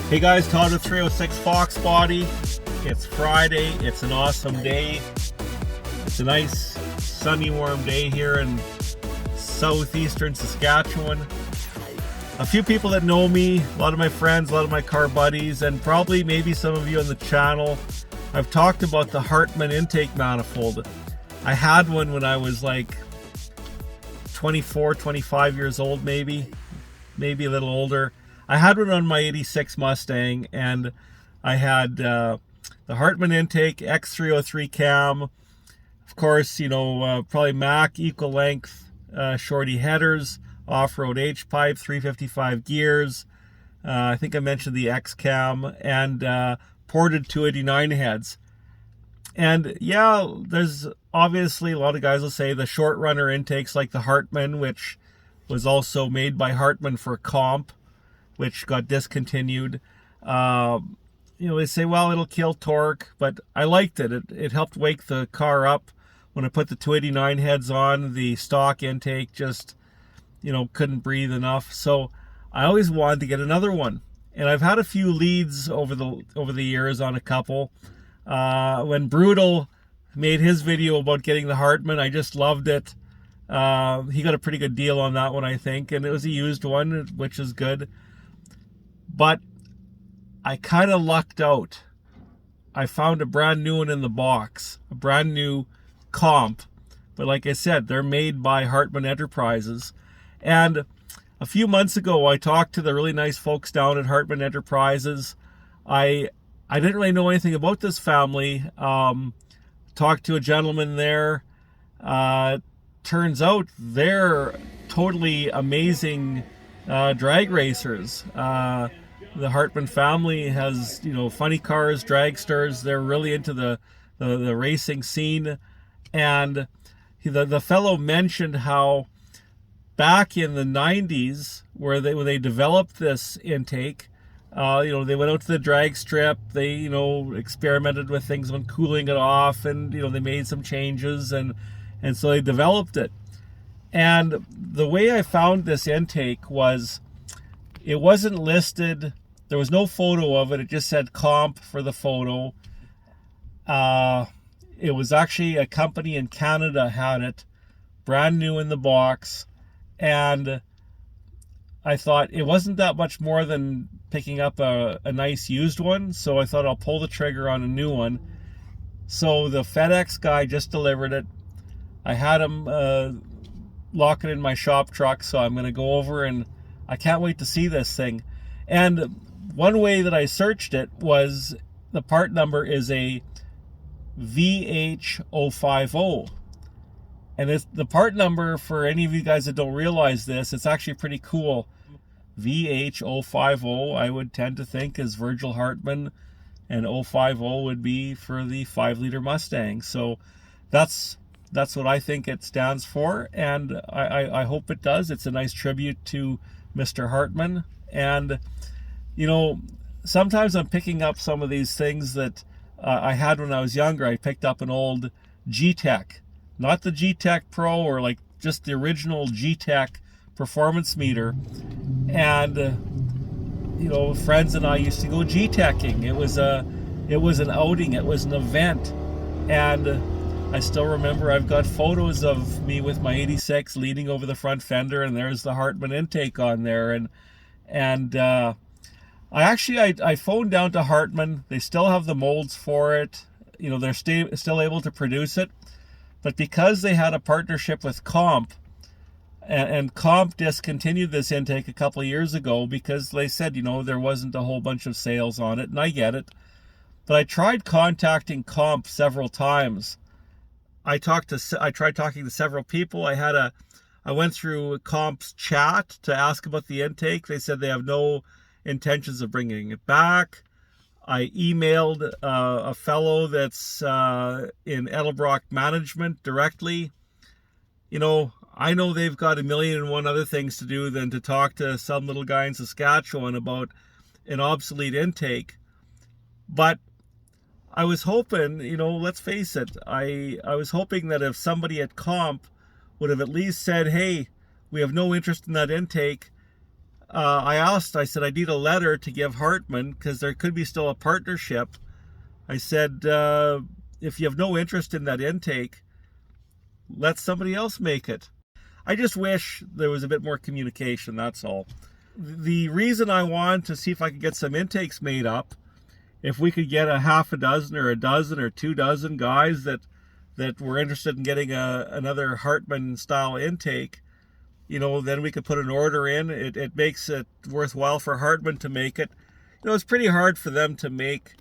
Hey guys, Todd with 306 Foxbody. It's Friday. It's an awesome day. It's a nice sunny warm day here in southeastern Saskatchewan. A few people that know me, a lot of my friends, a lot of my car buddies, and probably maybe some of you on the channel, I've talked about the Hartmann intake manifold. I had one when I was like 24, 25 years old, maybe a little older. I had one on my 86 Mustang, and I had the Hartmann intake, X303 cam, of course, you know, probably Mac equal length shorty headers, off-road H-pipe, 355 gears. I think I mentioned the X cam, and ported 289 heads. And yeah, there's obviously a lot of guys will say the short runner intakes like the Hartmann, which was also made by Hartmann for comp, which got discontinued. You know, they say, well, it'll kill torque, but I liked it. It helped wake the car up. When I put the 289 heads on, the stock intake just, you know, couldn't breathe enough. So I always wanted to get another one. And I've had a few leads over the years on a couple. When Brutal made his video about getting the Hartmann, I just loved it. He got a pretty good deal on that one, I think, and it was a used one, which is good. But I kind of lucked out. I found a brand new one in the box, a brand new comp. But like I said, they're made by Hartmann Enterprises. And a few months ago, I talked to the really nice folks down at Hartmann Enterprises. I didn't really know anything about this family. Talked to a gentleman there. Turns out they're totally amazing drag racers. The Hartmann family has, you know, funny cars, dragsters. They're really into the racing scene. And the fellow mentioned how back in the 90s, when they developed this intake, you know, they went out to the drag strip. They, you know, experimented with things when cooling it off, and, you know, they made some changes, and so they developed it. And the way I found this intake was, it wasn't listed. There was no photo of it. It just said comp for the photo. It was actually a company in Canada had it, brand new in the box. And I thought it wasn't that much more than picking up a nice used one. So I thought I'll pull the trigger on a new one. So the FedEx guy just delivered it. I had him lock it in my shop truck. So I'm going to go over, and I can't wait to see this thing. And one way that I searched it was the part number is a VH050. And it's the part number, for any of you guys that don't realize this, it's actually pretty cool. VH050, I would tend to think, is Virgil Hartmann, and 050 would be for the 5-liter Mustang. So that's what I think it stands for, and I hope it does. It's a nice tribute to Mr. Hartmann. And, you know, sometimes I'm picking up some of these things that I had when I was younger. I picked up an old G-Tech, not the G-Tech Pro, or like just the original G-Tech performance meter. And, you know, friends and I used to go G-Teching. It was an outing. It was an event. And I still remember, I've got photos of me with my 86 leaning over the front fender, and there's the Hartmann intake on there. And I phoned down to Hartmann. They still have the molds for it. You know, they're still able to produce it. But because they had a partnership with Comp, and Comp discontinued this intake a couple of years ago because they said, you know, there wasn't a whole bunch of sales on it, and I get it. But I tried contacting Comp several times. I tried talking to several people. I went through Comp's chat to ask about the intake. They said they have no intentions of bringing it back. I emailed a fellow that's in Edelbrock Management directly. You know, I know they've got 1,000,001 other things to do than to talk to some little guy in Saskatchewan about an obsolete intake. But I was hoping, you know, let's face it, I was hoping that if somebody at Comp would have at least said, hey, we have no interest in that intake, I said, I need a letter to give Hartman because there could be still a partnership. I said, if you have no interest in that intake, let somebody else make it. I just wish there was a bit more communication, that's all. The reason I wanted to see if I could get some intakes made up, if we could get a half a dozen or a dozen or 2 dozen guys that were interested in getting another Hartman style intake, you know, then we could put an order in. It makes it worthwhile for Hartman to make it. You know, it's pretty hard for them to make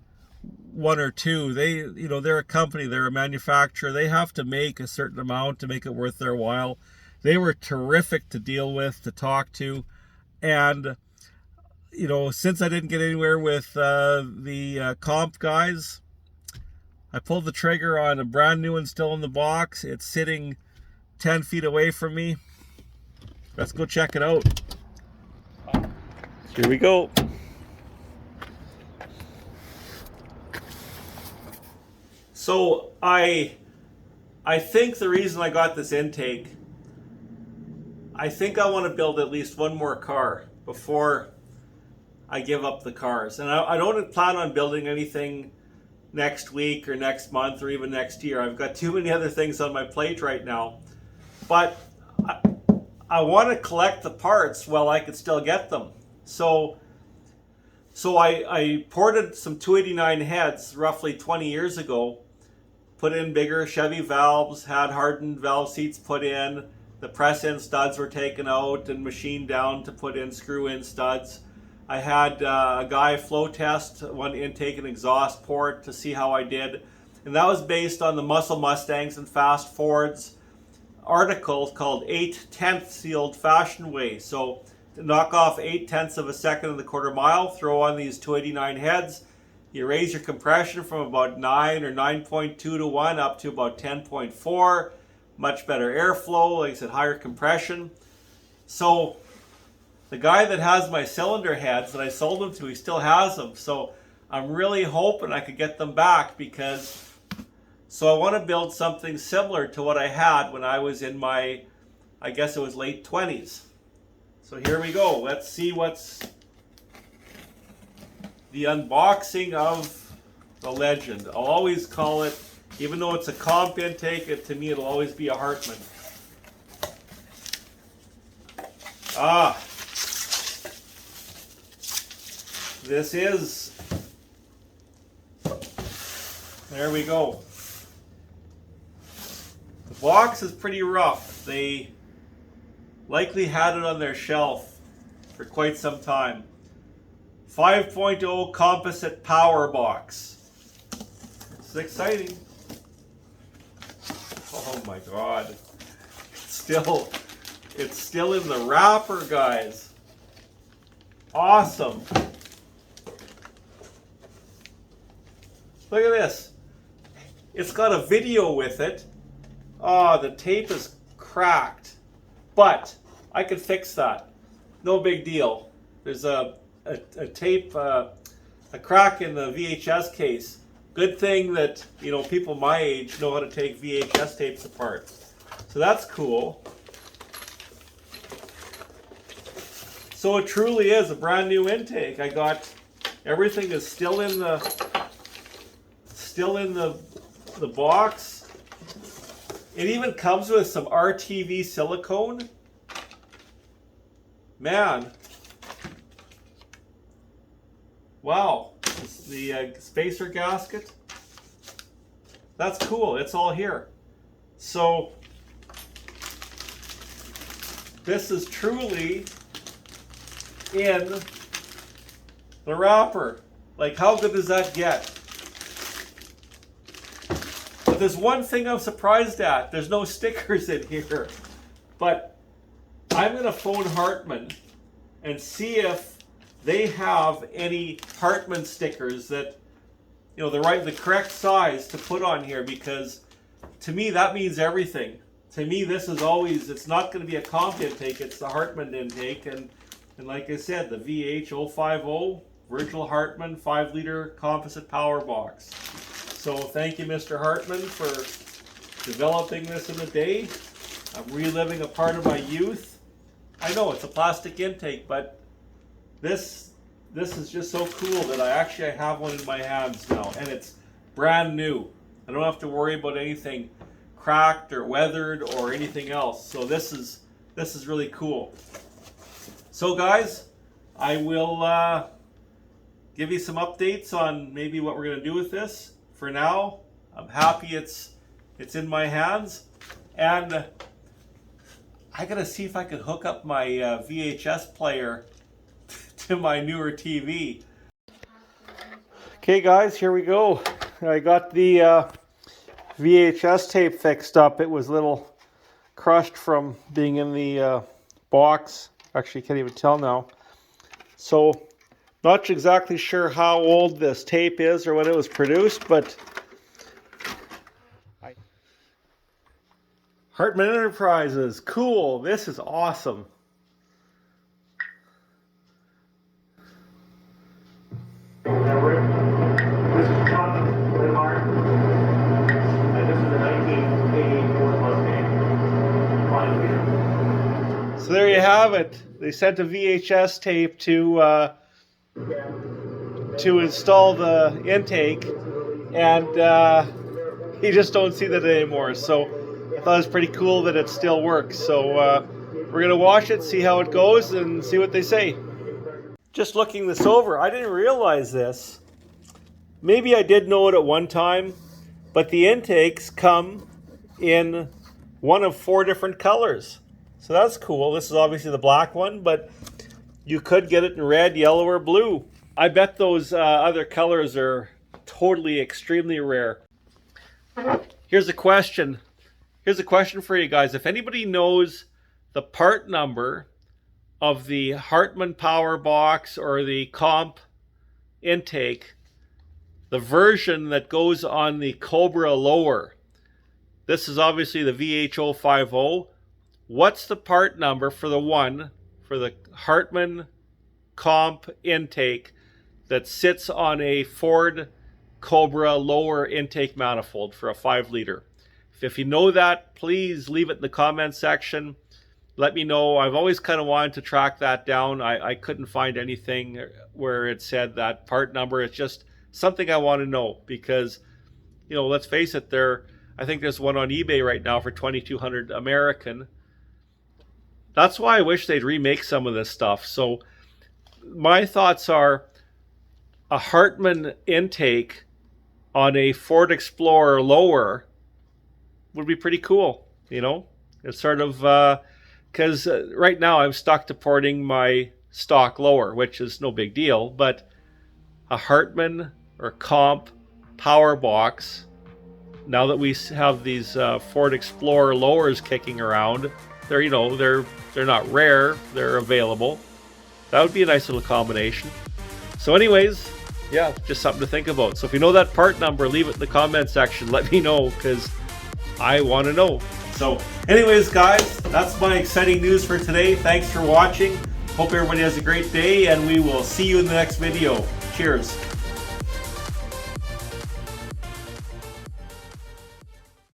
1 or 2. They, you know, they're a company, they're a manufacturer. They have to make a certain amount to make it worth their while. They were terrific to deal with, to talk to. And, you know, since I didn't get anywhere with the comp guys, I pulled the trigger on a brand new one still in the box. It's sitting 10 feet away from me. Let's go check it out. Here we go. So I think the reason I got this intake, I think I want to build at least one more car before I give up the cars. And I don't plan on building anything next week or next month or even next year. I've got too many other things on my plate right now. But I want to collect the parts while I could still get them. So I ported some 289 heads roughly 20 years ago, put in bigger Chevy valves, had hardened valve seats put in, the press-in studs were taken out and machined down to put in screw-in studs. I had a guy flow test one intake and exhaust port to see how I did. And that was based on the Muscle Mustangs and Fast Fords article called 8/10 the old-fashioned way. So to knock off 8/10 of a second in the quarter mile, throw on these 289 heads, you raise your compression from about 9 or 9.2 to 1 up to about 10.4. Much better airflow, like I said, higher compression. So the guy that has my cylinder heads that I sold them to, he still has them. So I'm really hoping I could get them back because, so I want to build something similar to what I had when I was in my, I guess it was late 20s. So here we go. Let's see what's the unboxing of the legend. I'll always call it, even though it's a comp intake, to me it'll always be a Hartman. This is, there we go. The box is pretty rough. They likely had it on their shelf for quite some time. 5.0 composite power box. This is exciting. Oh my God. It's still in the wrapper, guys. Awesome. Look at this. It's got a video with it. Oh, the tape is cracked. But I could fix that. No big deal. There's a tape, a crack in the VHS case. Good thing that, you know, people my age know how to take VHS tapes apart. So that's cool. So it truly is a brand new intake. I got, everything is still in the box. It even comes with some RTV silicone. Man. Wow. The spacer gasket. That's cool. It's all here. So this is truly in the wrapper. Like, how good does that get? But there's one thing I'm surprised at. There's no stickers in here. But I'm going to phone Hartman and see if they have any Hartman stickers that, you know, the correct size to put on here, because to me that means everything. To me, this is always, it's not going to be a comp intake, it's the Hartman intake. And like I said, the VH050 Virgil Hartman 5-liter composite power box. So thank you, Mr. Hartman, for developing this in a day. I'm reliving a part of my youth. I know it's a plastic intake, but this is just so cool that I have one in my hands now, and it's brand new. I don't have to worry about anything cracked or weathered or anything else. So this is really cool. So guys, I will give you some updates on maybe what we're going to do with this. For now, I'm happy it's in my hands, and I gotta see if I can hook up my VHS player to my newer TV. Okay guys, here we go. I got the VHS tape fixed up. It was a little crushed from being in the box. Actually, can't even tell now. So, not exactly sure how old this tape is or when it was produced, but Hartman Enterprises, cool. This is awesome. This is John Lamar, and this is a 1988 Ford Mustang. So there you have it. They sent a VHS tape to install the intake, and you just don't see that anymore. So I thought it was pretty cool that it still works. So we're gonna watch it, see how it goes, and see what they say. Just looking this over, I didn't realize this. Maybe I did know it at one time, but the intakes come in one of 4 different colors. So that's cool. This is obviously the black one, but you could get it in red, yellow, or blue. I bet those other colors are totally extremely rare. Here's a question. Here's a question for you guys. If anybody knows the part number of the Hartman power box or the comp intake, the version that goes on the Cobra lower, this is obviously the VH050. What's the part number for the Hartman comp intake that sits on a Ford Cobra lower intake manifold for a 5-liter? If you know that, please leave it in the comment section. Let me know. I've always kind of wanted to track that down. I couldn't find anything where it said that part number. It's just something I want to know because, you know, let's face it, I think there's one on eBay right now for $2,200 American. That's why I wish they'd remake some of this stuff. So my thoughts are a Hartman intake on a Ford Explorer lower would be pretty cool, you know? It's sort of, because right now I'm stuck to porting my stock lower, which is no big deal, but a Hartman or comp power box, now that we have these Ford Explorer lowers kicking around, they're, you know, they're not rare, they're available. That would be a nice little combination. So anyways, yeah, just something to think about. So if you know that part number, leave it in the comment section. Let me know, because I want to know. So anyways, guys, that's my exciting news for today. Thanks for watching. Hope everybody has a great day, and we will see you in the next video. Cheers.